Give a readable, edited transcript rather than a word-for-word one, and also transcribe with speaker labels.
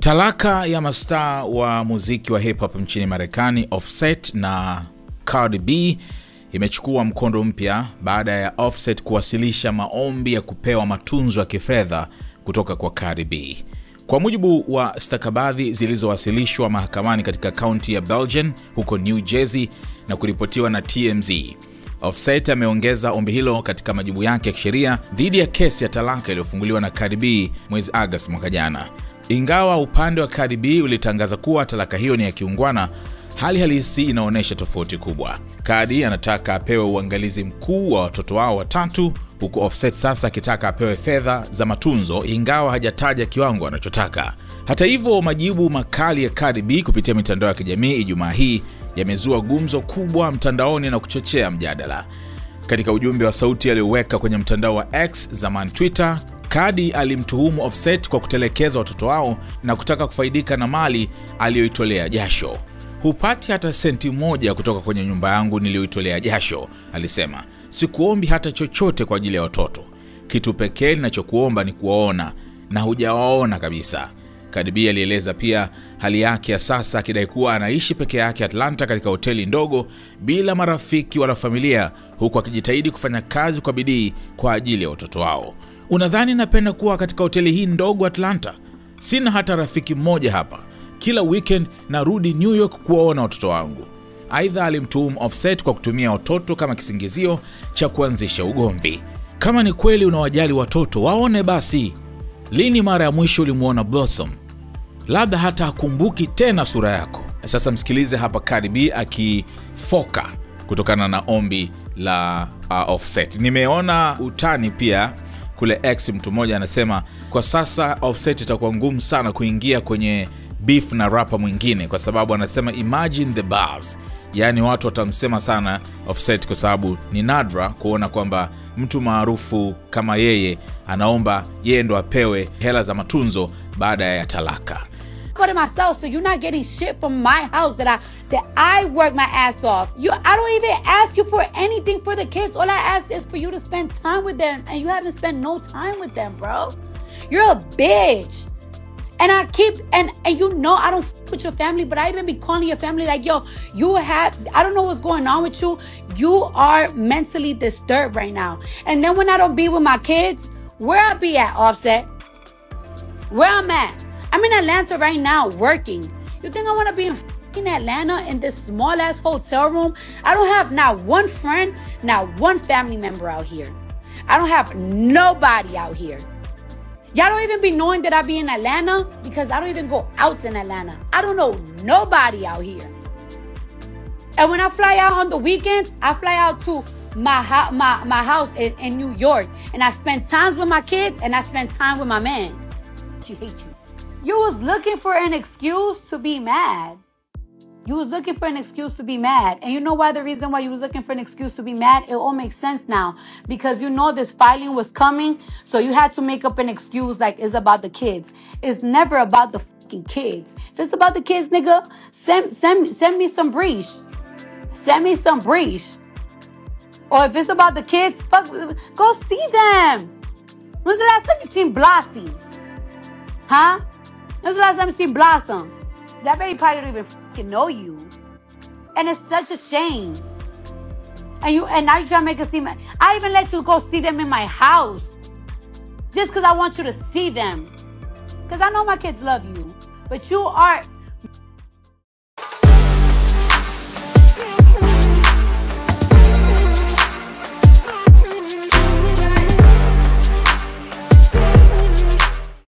Speaker 1: Talaka ya mastaa wa muziki wa hip hop nchini Marekani Offset na Cardi B imechukua mkondo mpya baada ya Offset kuwasilisha maombi ya kupewa matunzo ya kifedha kutoka kwa Cardi B. Kwa mujibu wa stakabadhi zilizowasilishwa mahakamani katika kaunti ya Belgian huko New Jersey na kuripotiwa na TMZ, Offset ameongeza ombi hilo katika majibu yake ya kisheria dhidi ya kesi ya talaka iliyofunguliwa na Cardi B mwezi Agosti mwaka jana. Ingawa upande wa Cardi B ulitangaza kuwa talaka hiyo ni ya kiungwana, hali halisi inaonyesha tofauti kubwa. Cardi anataka apewe uangalizi mkuu wa watoto wao watatu, huku Offset sasa akitaka apewe fedha za matunzo, ingawa hajataja kiwango anachotaka. Hata hivyo, majibu makali ya Cardi B kupitia mitandao ya kijamii Ijumaa hii yamezua gumzo kubwa mtandaoni na kuchochea mjadala. Katika ujumbe wa sauti alioweka kwenye mtandao wa X, zamani Twitter, Cardi alimtuhumu Offset kwa kutelekeza watoto wao na kutaka kufaidika na mali aliyoitolea jasho. "Hupati hata senti moja kutoka kwenye nyumba yangu niliyoitolea jasho," alisema. "Sikuombi hata chochote kwa ajili ya watoto. Kitu pekee ninachokuomba ni kuwaona, na hujawaona kabisa." Cardi B alieleza pia hali yake ya sasa, akidai kuwa anaishi peke yake Atlanta katika hoteli ndogo bila marafiki wala familia, huku akijitahidi kufanya kazi kwa bidii kwa ajili ya watoto wao. "Unadhani napenda kuwa katika hoteli hii ndogo Atlanta? Sina hata rafiki mmoja hapa. Kila weekend narudi New York kuwaona watoto wangu." Aidha, alimtuhumu Offset kwa kutumia watoto kama kisingizio cha kuanzisha ugomvi. "Kama ni kweli unawajali watoto, waone basi. Lini mara ya mwisho ulimuona Blossom? Labda hata hakumbuki tena sura yako." Sasa msikilize hapa Cardi B akifoka kutokana na ombi la Offset. Nimeona utani pia kule X, mtu mmoja anasema kwa sasa Offset itakuwa ngumu sana kuingia kwenye beef na rapper mwingine, kwa sababu anasema imagine the bars. Yani watu watamsema sana Offset kwa sababu ni nadra kuona kwamba mtu maarufu kama yeye anaomba yeye ndo apewe hela za matunzo baada ya talaka.
Speaker 2: But myself, so you're not getting shit from my house that I work my ass off. I don't even ask you for anything for the kids. All I ask is for you to spend time with them, and you haven't spent no time with them, bro. You're a bitch. And and you know I don't f with your family, but I even be calling your family like, yo, I don't know what's going on with you. You are mentally disturbed right now. And then when I don't be with my kids, where I be at, Offset? Where I'm at? I'm in Atlanta right now working. You think I want to be in Atlanta in this small ass hotel room? I don't have not one friend, not one family member out here. I don't have nobody out here. Y'all don't even be knowing that I be in Atlanta because I don't even go out in Atlanta. I don't know nobody out here. And when I fly out on the weekends, I fly out to my house in New York, and I spend time with my kids, and I spend time with my man. She hates you. You was looking for an excuse to be mad. You was looking for an excuse to be mad. And you know why the reason why you was looking for an excuse to be mad? It all makes sense now. Because you know this filing was coming, so you had to make up an excuse like it's about the kids. It's never about the fucking kids. If it's about the kids, nigga, send me some breach. Send me some breach. Or if it's about the kids, go see them. When's the last time you seen Blossom? Huh? When's the last time you seen Blossom? That baby probably don't even fucking know you. And it's such a shame. And now you trying to make it seem like I even let you go see them in my house. Just because I want you to see them. Because I know my kids love you. But you are